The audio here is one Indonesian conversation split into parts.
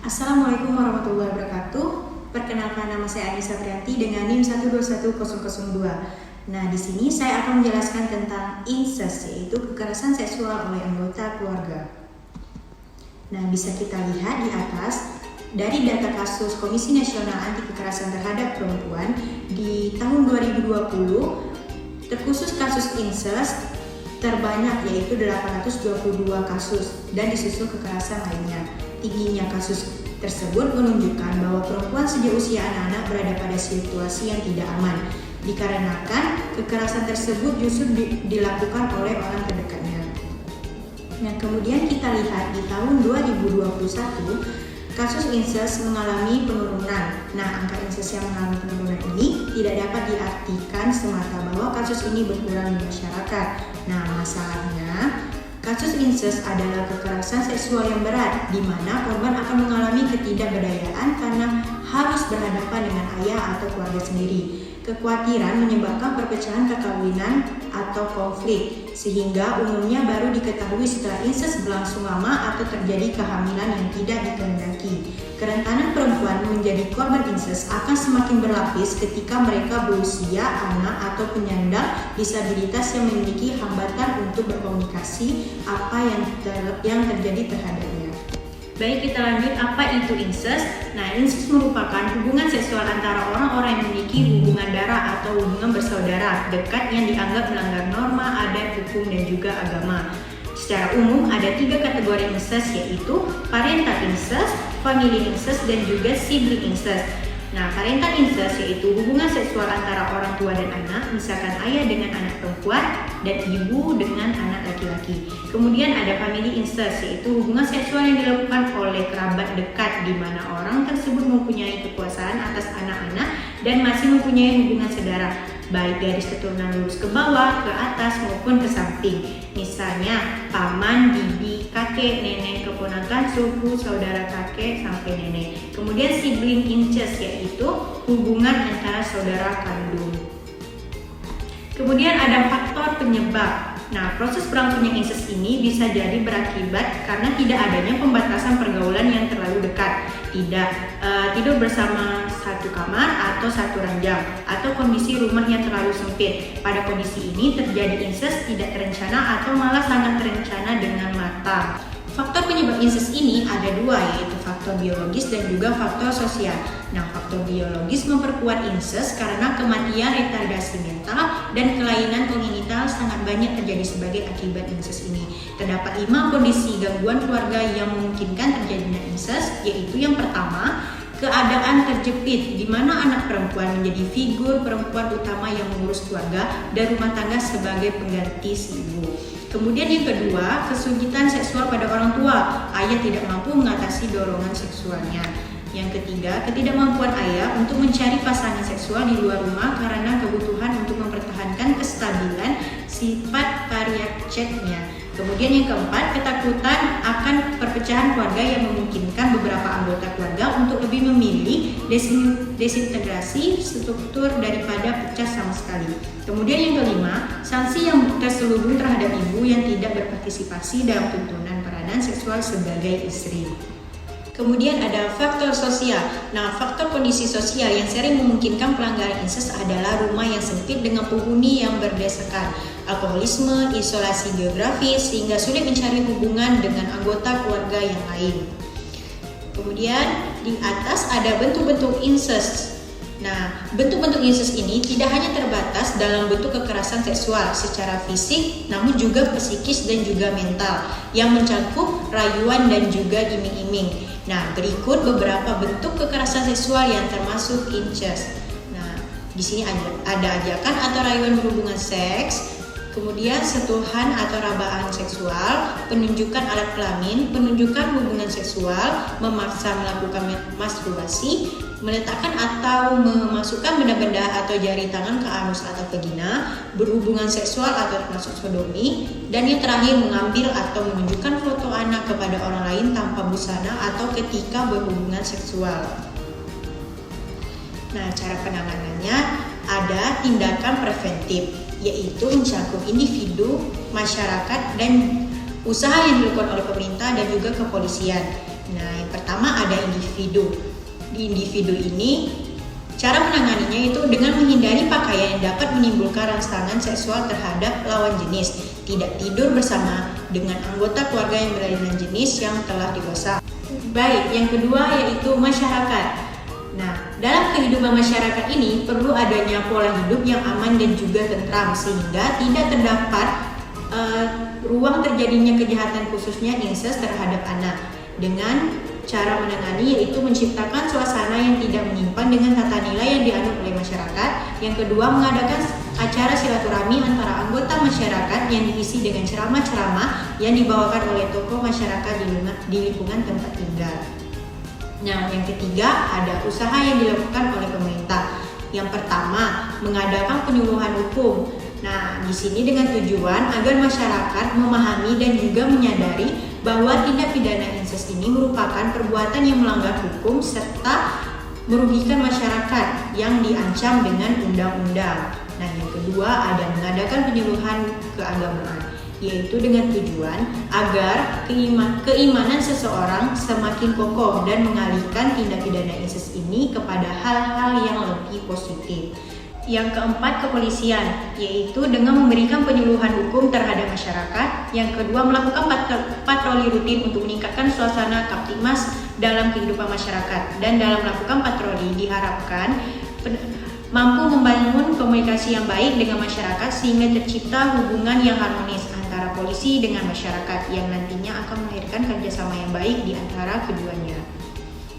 Assalamualaikum warahmatullahi wabarakatuh. Perkenalkan, nama saya Anissa Prianti dengan NIM 121002. Nah, di sini saya akan menjelaskan tentang incest, yaitu kekerasan seksual oleh anggota keluarga. Nah, bisa kita lihat di atas dari data kasus Komisi Nasional Anti Kekerasan Terhadap Perempuan di tahun 2020, terkhusus kasus incest terbanyak yaitu 822 kasus dan disusul kekerasan lainnya. Tingginya kasus tersebut menunjukkan bahwa perempuan sejak usia anak-anak berada pada situasi yang tidak aman, dikarenakan kekerasan tersebut justru dilakukan oleh orang terdekatnya. Nah, kemudian kita lihat di tahun 2021, kasus incest mengalami penurunan. Nah, angka incest yang mengalami penurunan ini tidak dapat diartikan semata bahwa kasus ini berkurang di masyarakat. Nah, masalahnya kasus incest adalah kekerasan seksual yang berat, di mana korban akan mengalami ketidakberdayaan karena harus berhadapan dengan ayah atau keluarga sendiri. Kekhawatiran menyebabkan perpecahan perkawinan atau konflik, sehingga umumnya baru diketahui setelah incest berlangsung lama atau terjadi kehamilan yang tidak dikehendaki. Kerentanan perempuan menjadi korban incest akan semakin berlapis ketika mereka berusia anak atau penyandang disabilitas yang memiliki hambatan untuk berkomunikasi apa yang terjadi terhadapnya. Baik, kita lanjut, apa itu incest? Nah, incest merupakan hubungan seksual antara orang-orang yang memiliki hubungan darah atau hubungan bersaudara dekat yang dianggap melanggar norma, adat, hukum, dan juga agama. Secara umum ada 3 kategori incest, yaitu parental incest, family incest, dan juga sibling incest. Nah, parental incest yaitu hubungan seksual antara orang tua dan anak, misalkan ayah dengan anak perempuan dan ibu dengan anak laki-laki. Kemudian ada family incest, yaitu hubungan seksual yang dilakukan oleh kerabat dekat di mana orang tersebut mempunyai kekuasaan atas anak-anak dan masih mempunyai hubungan saudara, baik garis keturunan lurus ke bawah, ke atas maupun ke samping. Misalnya paman, bibi, kakek, nenek, keponakan, sepupu, saudara kakek sampai nenek. Kemudian sibling incest yaitu hubungan antara saudara kandung. Kemudian ada faktor penyebab. Nah, proses berlangsungnya incest ini bisa jadi berakibat karena tidak adanya pembatasan pergaulan yang terlalu dekat, tidur bersama satu kamar atau satu ranjang, atau kondisi rumah yang terlalu sempit. Pada kondisi ini terjadi incest tidak terencana atau malah sangat terencana dengan matang. Faktor penyebab incest ini ada 2, yaitu faktor biologis dan juga faktor sosial. Nah, faktor biologis memperkuat incest karena kematian, retardasi mental, dan kelainan kongenital sangat banyak terjadi sebagai akibat incest ini. Terdapat 5 kondisi gangguan keluarga yang memungkinkan terjadinya incest, yaitu yang pertama, keadaan terjepit, di mana anak perempuan menjadi figur perempuan utama yang mengurus keluarga dan rumah tangga sebagai pengganti si ibu. Kemudian yang kedua, kesulitan seksual pada orang tua. Ayah tidak mampu mengatasi dorongan seksualnya. Yang ketiga, ketidakmampuan ayah untuk mencari pasangan seksual di luar rumah karena kebutuhan untuk mempertahankan kestabilan sifat karakternya. Kemudian yang keempat, ketakutan akan perpecahan keluarga yang memungkinkan beberapa anggota keluarga untuk lebih memilih desintegrasi struktur daripada pecah sama sekali. Kemudian yang kelima, sanksi yang terselubung terhadap ibu yang tidak berpartisipasi dalam tuntunan peranan seksual sebagai istri. Kemudian ada faktor sosial. Nah, faktor kondisi sosial yang sering memungkinkan pelanggaran incest adalah rumah yang sempit dengan penghuni yang berdesakan, alkoholisme, isolasi geografis, sehingga sulit mencari hubungan dengan anggota keluarga yang lain. Kemudian di atas ada bentuk-bentuk incest. Nah, bentuk-bentuk incest ini tidak hanya terbatas dalam bentuk kekerasan seksual secara fisik, namun juga psikis dan juga mental, yang mencakup rayuan dan juga iming-iming. Nah, berikut beberapa bentuk kekerasan seksual yang termasuk incest. Nah, di sini ada ajakan atau rayuan berhubungan seks, kemudian sentuhan atau rabaan seksual, penunjukan alat kelamin, penunjukan hubungan seksual, memaksa melakukan masturbasi, meletakkan atau memasukkan benda-benda atau jari tangan ke anus atau vagina, berhubungan seksual atau termasuk sodomi, dan yang terakhir mengambil atau menunjukkan foto anak kepada orang lain tanpa busana atau ketika berhubungan seksual. Nah, cara penanganannya ada tindakan preventif, yaitu mencakup individu, masyarakat, dan usaha yang dilakukan oleh pemerintah dan juga kepolisian. Nah, yang pertama pertama ada individu. Di individu ini, cara menanganinya itu dengan menghindari pakaian yang dapat menimbulkan rangsangan seksual terhadap lawan jenis, tidak tidur bersama dengan anggota keluarga yang berlainan jenis yang telah dewasa. Baik, yang kedua yaitu masyarakat. Nah, dalam kehidupan masyarakat ini perlu adanya pola hidup yang aman dan juga tentram sehingga tidak terdapat ruang terjadinya kejahatan khususnya incest terhadap anak. Dengan cara menangani yaitu menciptakan suasana yang tidak menyimpang dengan tata nilai yang dianut oleh masyarakat. Yang kedua, mengadakan acara silaturahmi antara anggota masyarakat yang diisi dengan ceramah-ceramah yang dibawakan oleh tokoh masyarakat di lingkungan tempat tinggal. Nah, yang ketiga ada usaha yang dilakukan oleh pemerintah. Yang pertama, mengadakan penyuluhan hukum. Nah, di sini dengan tujuan agar masyarakat memahami dan juga menyadari bahwa tindak pidana incest ini merupakan perbuatan yang melanggar hukum serta merugikan masyarakat yang diancam dengan undang-undang. Nah, yang kedua ada mengadakan penyuluhan keagamaan, yaitu dengan tujuan agar keimanan seseorang semakin kokoh dan mengalihkan tindak pidana incest ini kepada hal-hal yang lebih positif. Yang keempat, kepolisian, yaitu dengan memberikan penyuluhan hukum terhadap masyarakat. Yang kedua, melakukan patroli rutin untuk meningkatkan suasana Kamtibmas dalam kehidupan masyarakat. Dan dalam melakukan patroli diharapkan mampu membangun komunikasi yang baik dengan masyarakat sehingga tercipta hubungan yang harmonis antara polisi dengan masyarakat yang nantinya akan melahirkan kerjasama yang baik di antara keduanya.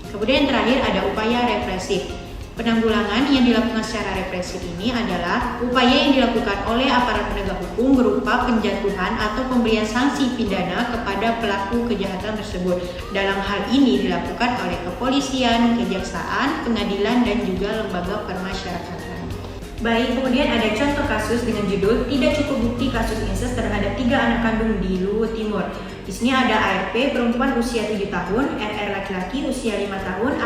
Kemudian yang terakhir ada upaya represif. Penanggulangan yang dilakukan secara represif ini adalah upaya yang dilakukan oleh aparat penegak hukum berupa penjatuhan atau pemberian sanksi pidana kepada pelaku kejahatan tersebut. Dalam hal ini dilakukan oleh kepolisian, kejaksaan, pengadilan, dan juga lembaga permasyarakatan. Baik, kemudian ada contoh kasus dengan judul "Tidak cukup bukti kasus incest terhadap 3 anak kandung di Luwu Timur". Di sini ada ARP perempuan usia 7 tahun, RR laki-laki usia 5 tahun,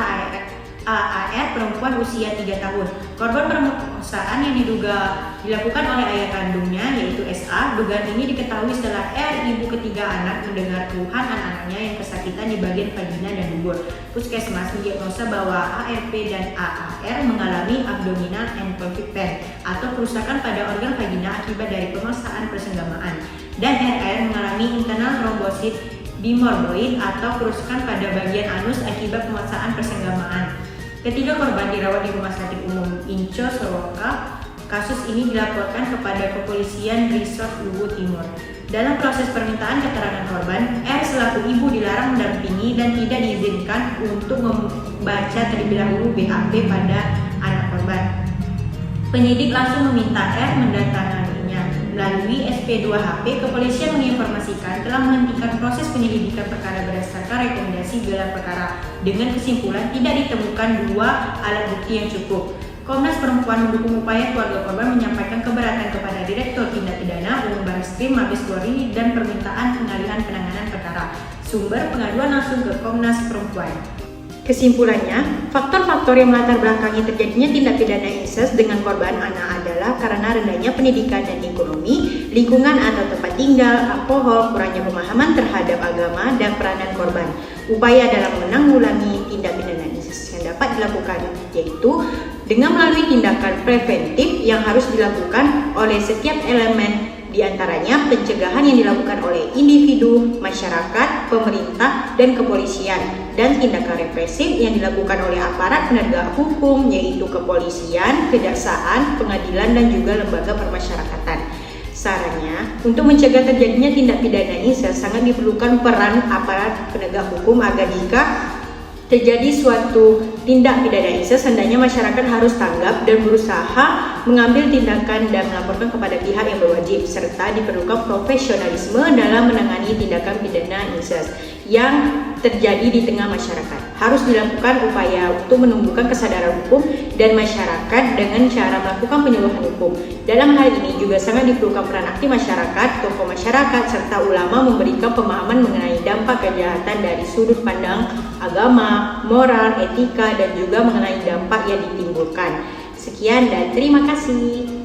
AAR perempuan usia 3 tahun. Korban pemerkosaan yang diduga dilakukan oleh ayah kandungnya yaitu SA. Dugaan ini diketahui setelah R, ibu ketiga anak, mendengar keluhan anak-anaknya yang kesakitan di bagian vagina dan dubur. Puskesmas mendiagnosa bahwa ARP dan AAR mengalami abdominal and pelvic pain atau kerusakan pada organ vagina akibat dari pemaksaan persenggamaan. Dan RR mengalami internal thrombosis bimorboid atau kerusakan pada bagian anus akibat pemaksaan persenggamaan. Ketiga korban dirawat di Rumah Sakit Umum Inco, Soroka. Kasus ini dilaporkan kepada Kepolisian Resort Luwu Timur. Dalam proses permintaan keterangan korban, R selaku ibu dilarang mendampingi dan tidak diizinkan untuk membaca terlebih dahulu BAP pada anak korban. Penyidik langsung meminta R mendatanganinya. Melalui SP2HP, kepolisian menginformasikan telah menghentikan proses penyelidikan perkara berdasarkan rekomendasi gelar perkara dengan kesimpulan tidak ditemukan 2 alat bukti yang cukup. Komnas Perempuan mendukung upaya keluarga korban menyampaikan keberatan kepada Direktur Tindak Pidana Umum Barreskrim Mabes Polri dan permintaan pengalihan penanganan perkara. Sumber pengaduan langsung ke Komnas Perempuan. Kesimpulannya, faktor-faktor yang melatar belakangi terjadinya tindak pidana incest dengan korban anak adalah karena rendahnya pendidikan dan ekonomi, lingkungan atau tempat tinggal, alkohol, kurangnya pemahaman terhadap agama, dan peranan korban. Upaya dalam menanggulangi tindak pidana incest yang dapat dilakukan yaitu dengan melalui tindakan preventif yang harus dilakukan oleh setiap elemen, di antaranya pencegahan yang dilakukan oleh individu, masyarakat, pemerintah, dan kepolisian, dan tindakan represif yang dilakukan oleh aparat penegak hukum yaitu kepolisian, kejaksaan, pengadilan, dan juga lembaga permasyarakatan. Sarannya, untuk mencegah terjadinya tindak pidana incest sangat diperlukan peran aparat penegak hukum agar jika terjadi suatu tindak pidana incest, hendaknya masyarakat harus tanggap dan berusaha mengambil tindakan dan melaporkan kepada pihak yang berwajib, serta diperlukan profesionalisme dalam menangani tindakan pidana incest yang terjadi di tengah masyarakat. Harus dilakukan upaya untuk menumbuhkan kesadaran hukum dan masyarakat dengan cara melakukan penyuluhan hukum. Dalam hal ini juga sangat diperlukan peran aktif masyarakat, tokoh masyarakat, serta ulama memberikan pemahaman mengenai dampak kejahatan dari sudut pandang agama, moral, etika, dan juga mengenai dampak yang ditimbulkan. Sekian dan terima kasih.